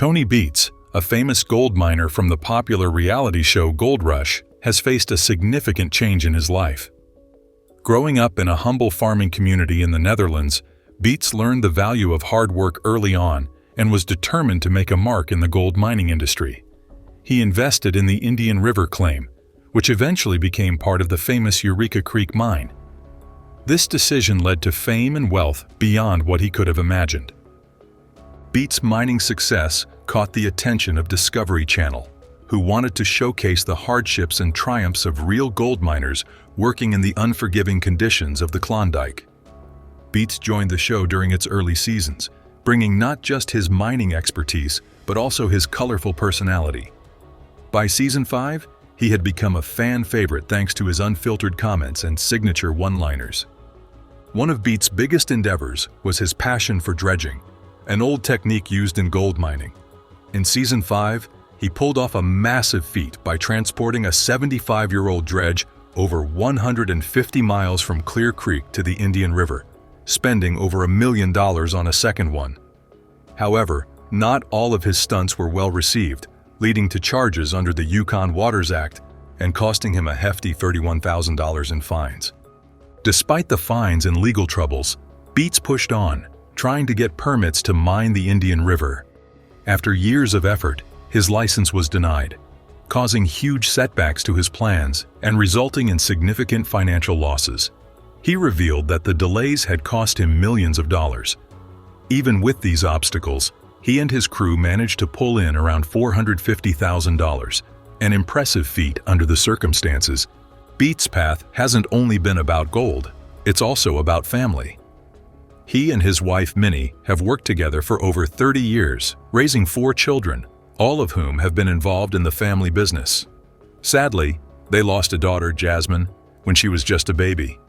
Tony Beets, a famous gold miner from the popular reality show Gold Rush, has faced a significant change in his life. Growing up in a humble farming community in the Netherlands, Beets learned the value of hard work early on and was determined to make a mark in the gold mining industry. He invested in the Indian River claim, which eventually became part of the famous Eureka Creek mine. This decision led to fame and wealth beyond what he could have imagined. Beets' mining success caught the attention of Discovery Channel, who wanted to showcase the hardships and triumphs of real gold miners working in the unforgiving conditions of the Klondike. Beets joined the show during its early seasons, bringing not just his mining expertise, but also his colorful personality. By season 5, he had become a fan favorite thanks to his unfiltered comments and signature one-liners. One of Beets' biggest endeavors was his passion for dredging, an old technique used in gold mining. In season 5, he pulled off a massive feat by transporting a 75-year-old dredge over 150 miles from Clear Creek to the Indian River, spending over $1 million on a second one. However, not all of his stunts were well received, leading to charges under the Yukon Waters Act and costing him a hefty $31,000 in fines. Despite the fines and legal troubles, Beets pushed on, trying to get permits to mine the Indian River. After years of effort, his license was denied, causing huge setbacks to his plans and resulting in significant financial losses. He revealed that the delays had cost him millions of dollars. Even with these obstacles, he and his crew managed to pull in around $450,000, an impressive feat under the circumstances. Beets' path hasn't only been about gold, it's also about family. He and his wife Minnie have worked together for over 30 years, raising 4 children, all of whom have been involved in the family business. Sadly, they lost a daughter, Jasmine, when she was just a baby.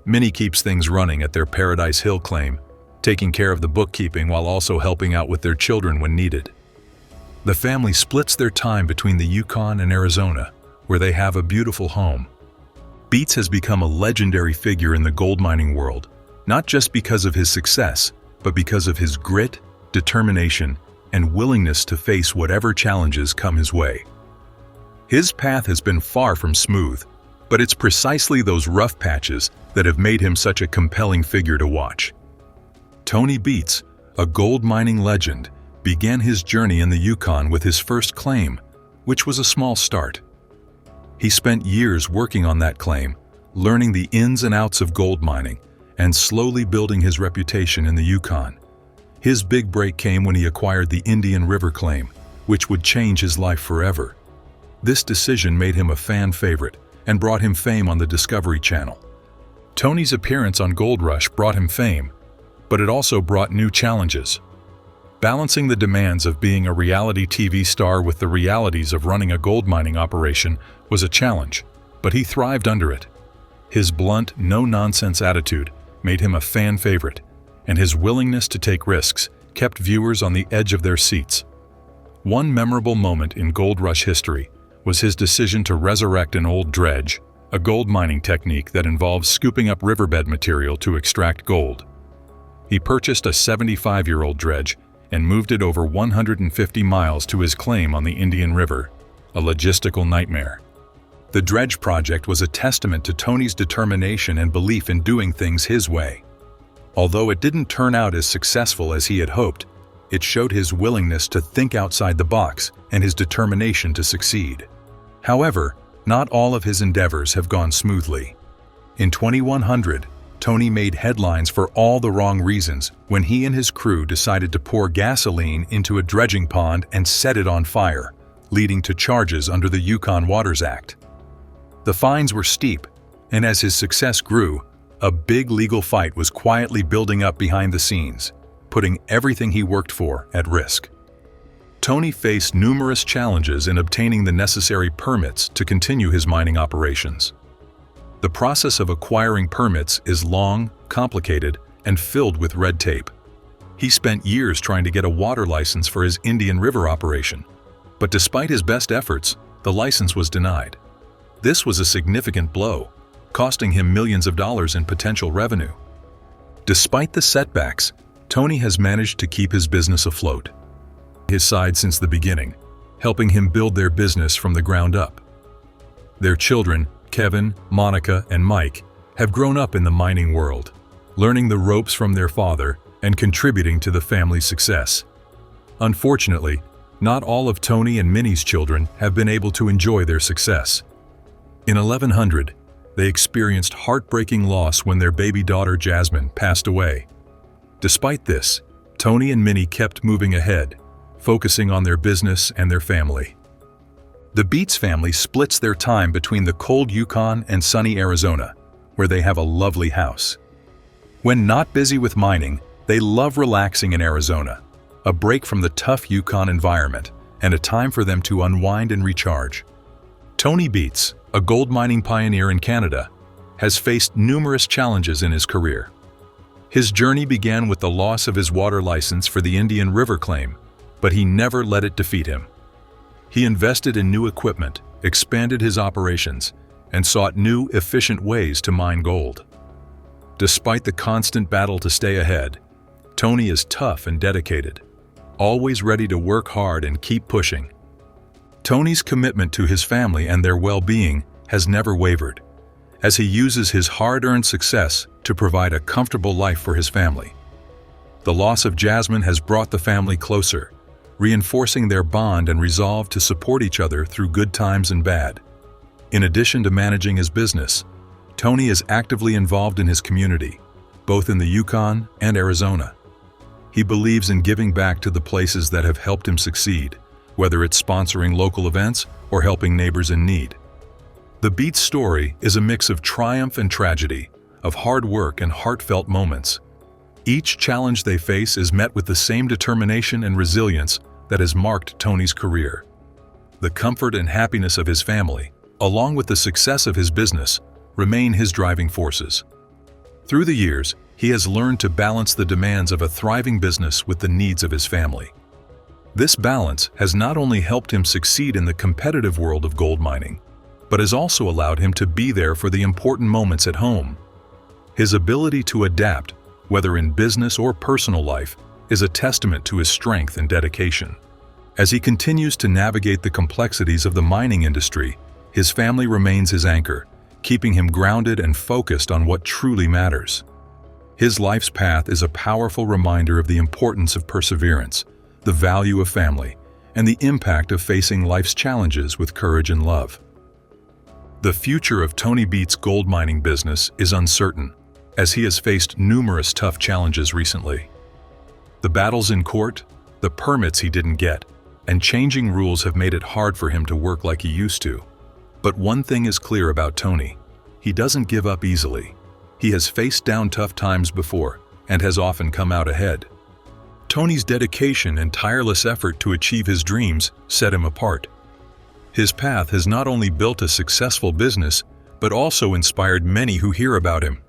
Minnie keeps things running at their Paradise Hill claim, taking care of the bookkeeping while also helping out with their children when needed. The family splits their time between the Yukon and Arizona, where they have a beautiful home. Beets has become a legendary figure in the gold mining world, not just because of his success, but because of his grit, determination, and willingness to face whatever challenges come his way. His path has been far from smooth, but it's precisely those rough patches that have made him such a compelling figure to watch. Tony Beets, a gold mining legend, began his journey in the Yukon with his first claim, which was a small start. He spent years working on that claim, learning the ins and outs of gold mining, and slowly building his reputation in the Yukon. His big break came when he acquired the Indian River claim, which would change his life forever. This decision made him a fan favorite and brought him fame on the Discovery Channel. Tony's appearance on Gold Rush brought him fame, but it also brought new challenges. Balancing the demands of being a reality TV star with the realities of running a gold mining operation was a challenge, but he thrived under it. His blunt, no-nonsense attitude made him a fan favorite, and his willingness to take risks kept viewers on the edge of their seats. One memorable moment in Gold Rush history was his decision to resurrect an old dredge, a gold mining technique that involves scooping up riverbed material to extract gold. He purchased a 75-year-old dredge and moved it over 150 miles to his claim on the Indian River, a logistical nightmare. The dredge project was a testament to Tony's determination and belief in doing things his way. Although it didn't turn out as successful as he had hoped, it showed his willingness to think outside the box and his determination to succeed. However, not all of his endeavors have gone smoothly. In 2100, Tony made headlines for all the wrong reasons when he and his crew decided to pour gasoline into a dredging pond and set it on fire, leading to charges under the Yukon Waters Act. The fines were steep, and as his success grew, a big legal fight was quietly building up behind the scenes, putting everything he worked for at risk. Tony faced numerous challenges in obtaining the necessary permits to continue his mining operations. The process of acquiring permits is long, complicated, and filled with red tape. He spent years trying to get a water license for his Indian River operation, but despite his best efforts, the license was denied. This was a significant blow, costing him millions of dollars in potential revenue. Despite the setbacks, Tony has managed to keep his business afloat. his side since the beginning, helping him build their business from the ground up. Their children, Kevin, Monica, and Mike, have grown up in the mining world, learning the ropes from their father and contributing to the family's success. Unfortunately, not all of Tony and Minnie's children have been able to enjoy their success. In 1100, they experienced heartbreaking loss when their baby daughter Jasmine passed away. Despite this, Tony and Minnie kept moving ahead, focusing on their business and their family. The Beets family splits their time between the cold Yukon and sunny Arizona, where they have a lovely house. When not busy with mining, they love relaxing in Arizona, a break from the tough Yukon environment and a time for them to unwind and recharge. Tony Beets, a gold mining pioneer in Canada, has faced numerous challenges in his career. His journey began with the loss of his water license for the Indian River claim, but he never let it defeat him. He invested in new equipment, expanded his operations, and sought new, efficient ways to mine gold. Despite the constant battle to stay ahead, Tony is tough and dedicated, always ready to work hard and keep pushing. Tony's commitment to his family and their well-being has never wavered, as he uses his hard-earned success to provide a comfortable life for his family. The loss of Jasmine has brought the family closer, reinforcing their bond and resolve to support each other through good times and bad. In addition to managing his business, Tony is actively involved in his community, both in the Yukon and Arizona. He believes in giving back to the places that have helped him succeed, whether it's sponsoring local events or helping neighbors in need. The Beets story is a mix of triumph and tragedy, of hard work and heartfelt moments. Each challenge they face is met with the same determination and resilience that has marked Tony's career. The comfort and happiness of his family, along with the success of his business, remain his driving forces. Through the years, he has learned to balance the demands of a thriving business with the needs of his family. This balance has not only helped him succeed in the competitive world of gold mining, but has also allowed him to be there for the important moments at home. His ability to adapt, whether in business or personal life, is a testament to his strength and dedication. As he continues to navigate the complexities of the mining industry, his family remains his anchor, keeping him grounded and focused on what truly matters. His life's path is a powerful reminder of the importance of perseverance, the value of family, and the impact of facing life's challenges with courage and love. The future of Tony Beets' gold mining business is uncertain, as he has faced numerous tough challenges recently. The battles in court, the permits he didn't get, and changing rules have made it hard for him to work like he used to. But one thing is clear about Tony: he doesn't give up easily. He has faced down tough times before and has often come out ahead. Tony's dedication and tireless effort to achieve his dreams set him apart. His path has not only built a successful business, but also inspired many who hear about him.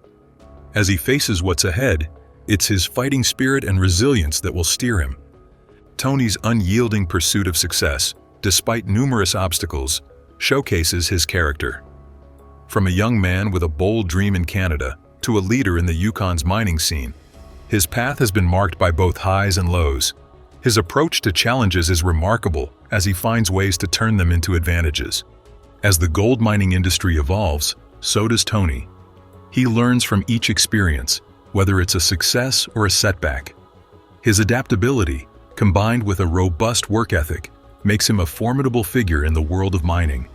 As he faces what's ahead, it's his fighting spirit and resilience that will steer him. Tony's unyielding pursuit of success, despite numerous obstacles, showcases his character. From a young man with a bold dream in Canada to a leader in the Yukon's mining scene, his path has been marked by both highs and lows. His approach to challenges is remarkable as he finds ways to turn them into advantages. As the gold mining industry evolves, so does Tony. He learns from each experience, whether it's a success or a setback. His adaptability, combined with a robust work ethic, makes him a formidable figure in the world of mining.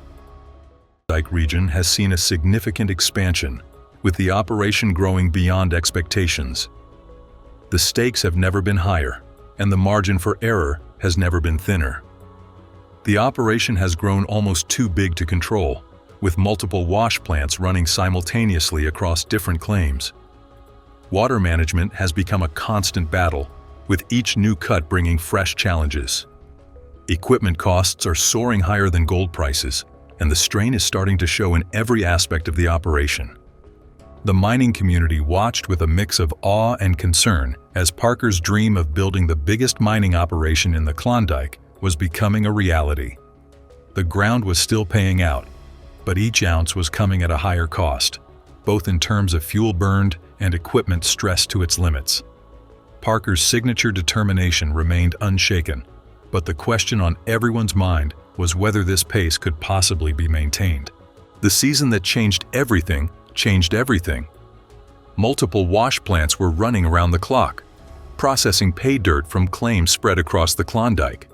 The Klondike region has seen a significant expansion, with the operation growing beyond expectations. The stakes have never been higher, and the margin for error has never been thinner. The operation has grown almost too big to control, with multiple wash plants running simultaneously across different claims. Water management has become a constant battle, with each new cut bringing fresh challenges. Equipment costs are soaring higher than gold prices, and the strain is starting to show in every aspect of the operation. The mining community watched with a mix of awe and concern as Parker's dream of building the biggest mining operation in the Klondike was becoming a reality. The ground was still paying out, but each ounce was coming at a higher cost, both in terms of fuel burned and equipment stressed to its limits. Parker's signature determination remained unshaken, But the question on everyone's mind was whether this pace could possibly be maintained. The season that changed everything changed everything. Multiple wash plants were running around the clock, processing pay dirt from claims spread across the Klondike.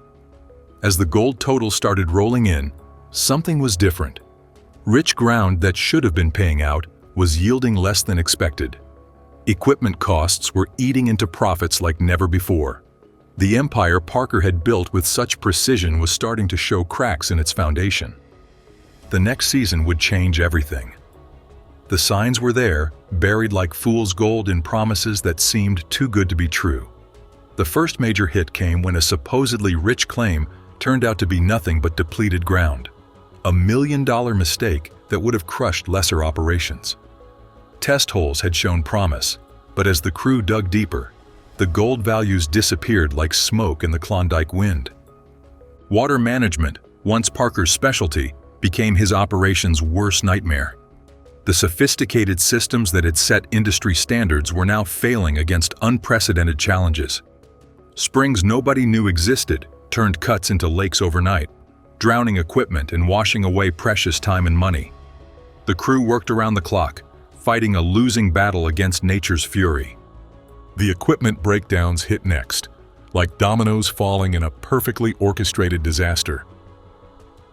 As the gold total started rolling in, something was different. Rich ground that should have been paying out was yielding less than expected. Equipment costs were eating into profits like never before. The empire Parker had built with such precision was starting to show cracks in its foundation. The next season would change everything. The signs were there, buried like fool's gold in promises that seemed too good to be true. The first major hit came when a supposedly rich claim turned out to be nothing but depleted ground. A $1 million mistake that would have crushed lesser operations. Test holes had shown promise, but as the crew dug deeper, the gold values disappeared like smoke in the Klondike wind. Water management, once Parker's specialty, became his operation's worst nightmare. The sophisticated systems that had set industry standards were now failing against unprecedented challenges. Springs nobody knew existed turned cuts into lakes overnight, drowning equipment and washing away precious time and money. The crew worked around the clock, fighting a losing battle against nature's fury. The equipment breakdowns hit next, like dominoes falling in a perfectly orchestrated disaster.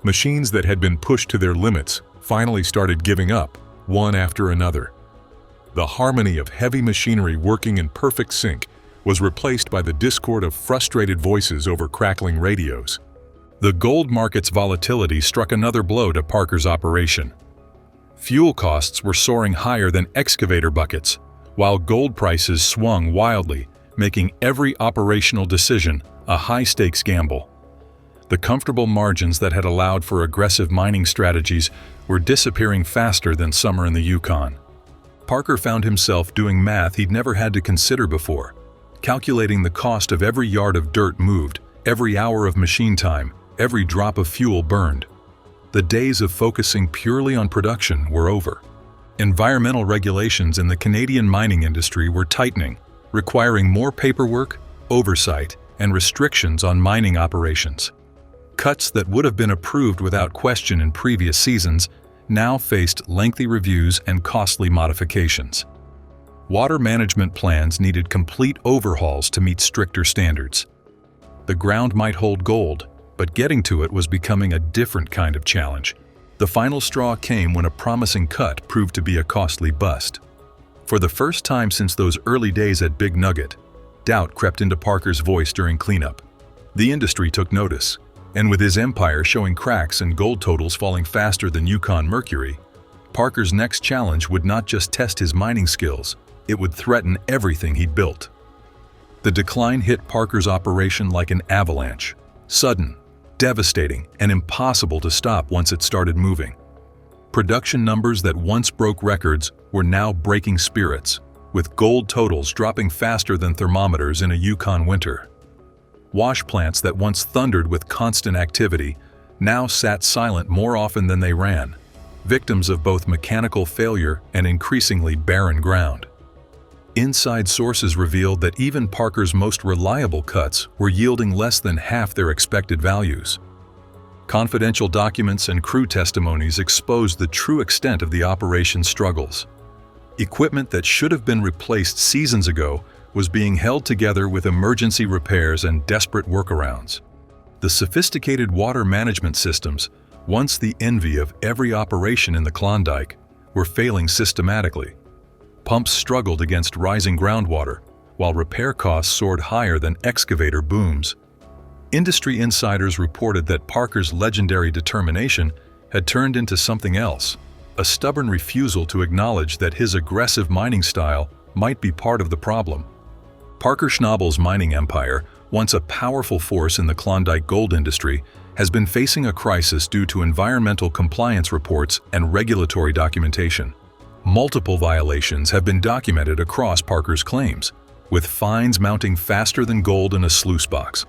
Machines that had been pushed to their limits finally started giving up, one after another. The harmony of heavy machinery working in perfect sync was replaced by the discord of frustrated voices over crackling radios. The gold market's volatility struck another blow to Parker's operation. Fuel costs were soaring higher than excavator buckets, while gold prices swung wildly, making every operational decision a high-stakes gamble. The comfortable margins that had allowed for aggressive mining strategies were disappearing faster than summer in the Yukon. Parker found himself doing math he'd never had to consider before, calculating the cost of every yard of dirt moved, every hour of machine time, every drop of fuel burned. The days of focusing purely on production were over. Environmental regulations in the Canadian mining industry were tightening, requiring more paperwork, oversight, and restrictions on mining operations. Cuts that would have been approved without question in previous seasons now faced lengthy reviews and costly modifications. Water management plans needed complete overhauls to meet stricter standards. The ground might hold gold, but getting to it was becoming a different kind of challenge. The final straw came when a promising cut proved to be a costly bust. For the first time since those early days at Big Nugget, doubt crept into Parker's voice during cleanup. The industry took notice, and with his empire showing cracks and gold totals falling faster than Yukon Mercury, Parker's next challenge would not just test his mining skills, it would threaten everything he'd built. The decline hit Parker's operation like an avalanche, sudden, devastating, and impossible to stop once it started moving. Production numbers that once broke records were now breaking spirits, with gold totals dropping faster than thermometers in a Yukon winter. Wash plants that once thundered with constant activity now sat silent more often than they ran, victims of both mechanical failure and increasingly barren ground. Inside sources revealed that even Parker's most reliable cuts were yielding less than half their expected values. Confidential documents and crew testimonies exposed the true extent of the operation's struggles. Equipment that should have been replaced seasons ago was being held together with emergency repairs and desperate workarounds. The sophisticated water management systems, once the envy of every operation in the Klondike, were failing systematically. Pumps struggled against rising groundwater, while repair costs soared higher than excavator booms. Industry insiders reported that Parker's legendary determination had turned into something else, a stubborn refusal to acknowledge that his aggressive mining style might be part of the problem. Parker Schnabel's mining empire, once a powerful force in the Klondike gold industry, has been facing a crisis due to environmental compliance reports and regulatory documentation. Multiple violations have been documented across Parker's claims, with fines mounting faster than gold in a sluice box.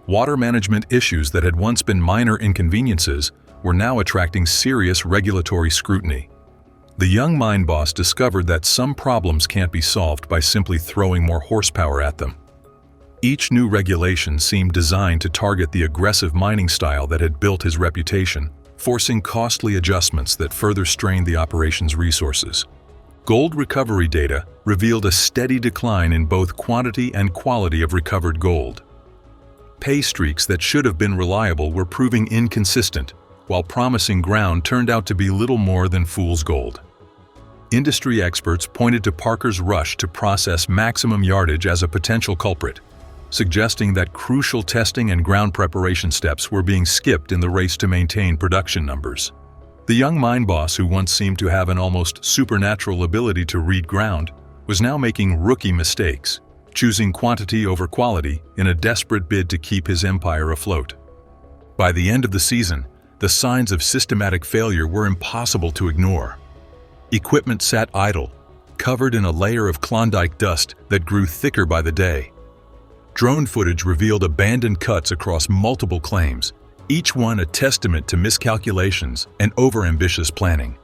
Water management issues that had once been minor inconveniences were now attracting serious regulatory scrutiny. The young mine boss discovered that some problems can't be solved by simply throwing more horsepower at them. Each new regulation seemed designed to target the aggressive mining style that had built his reputation, forcing costly adjustments that further strained the operation's resources. Gold recovery data revealed a steady decline in both quantity and quality of recovered gold. Pay streaks that should have been reliable were proving inconsistent, while promising ground turned out to be little more than fool's gold. Industry experts pointed to Parker's rush to process maximum yardage as a potential culprit, suggesting that crucial testing and ground preparation steps were being skipped in the race to maintain production numbers. The young mine boss, who once seemed to have an almost supernatural ability to read ground, was now making rookie mistakes, choosing quantity over quality in a desperate bid to keep his empire afloat. By the end of the season, the signs of systematic failure were impossible to ignore. Equipment sat idle, covered in a layer of Klondike dust that grew thicker by the day. Drone footage revealed abandoned cuts across multiple claims, each one a testament to miscalculations and overambitious planning.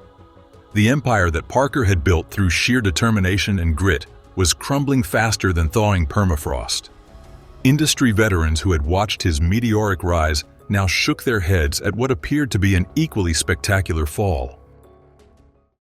The empire that Parker had built through sheer determination and grit was crumbling faster than thawing permafrost. Industry veterans who had watched his meteoric rise now shook their heads at what appeared to be an equally spectacular fall.